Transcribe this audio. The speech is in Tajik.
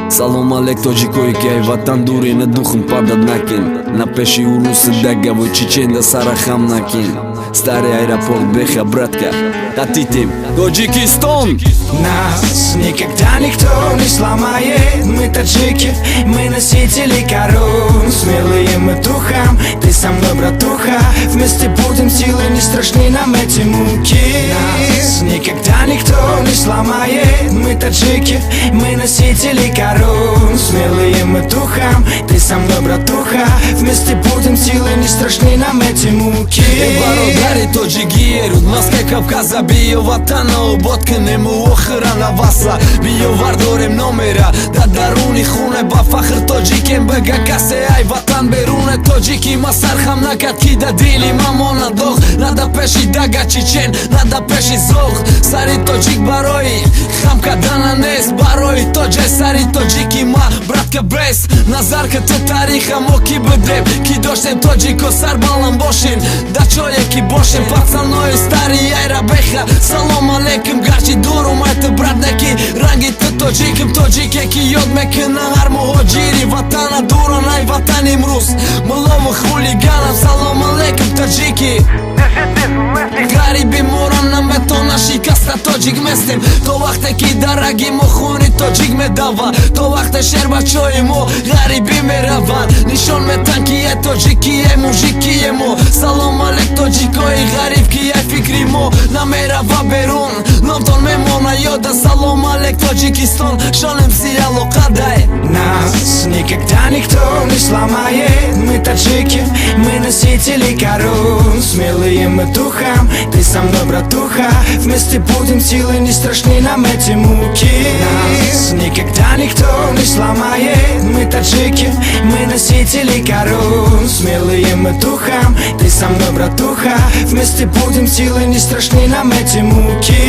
Салом алек тоҷикои ки ай ватан дуре на духм падад накин на пеши уруси дагавои чеченда сара хам накин старый аэропорт беха братка катитим Таджикистан. Нас никогда никто не сломает. Мы таджики, мы носители корон. Смелые мы духом, ты со мной, братуха. Вместе будем, силы не страшны нам эти муки. Нас никогда никто не сломает. Мы таджики, мы носители корон. Смелые мы духом, ты со мной, братуха. Вместе будем, силы не страшны нам эти муки. Бародари тоҷики еруд маске Кавказа биё ватана обод кунему охирана васа биё вардорем номера да даруни хуне ба фахр тоҷикем бага касе ай ватан беруне тоҷики ма сархам накард ки да дили мамона дох нада пеши дага чечен нада пеши зох сари тоҷик барои хам кардана нест барои тоҷе сари тоҷики ма братка бес назар ки ту тариха мо ки будем ки доштем тоҷико сарбаланд бошем да чое ки бошем пацанои стари айра беха салом алейкум гарчи дурум ай ту брат неки ранги ту тоҷиким тоҷике ки ёд мекуна ҳар муҳоҷири ватана дурон ай ватан имрӯз мулову хулиганам салом алейкум тоҷики гариби мурам наметона шикаста тоҷик местем то вақте ки дараги мо хуни тоҷик медава то вақте шербачои мо гариби мераванд нишон метан ки е тоҷики е мужики е мо салом алейк тоҷикои гариб ки е фикри мо намерава берун номтон мемона ёда салом алейк Таджикистан шонем си алоқадай. Нас никогда никто не сломает. Мы таджики, мы носители корон. Смелые мы духом, ты со мной, братуха. Вместе будем, силы не страшны нам эти муки. Нас никогда никто не сломает. Мы таджики, мы носители корон. Смелые мы духом, ты со мной, братуха. Вместе будем, силы не страшны нам эти муки.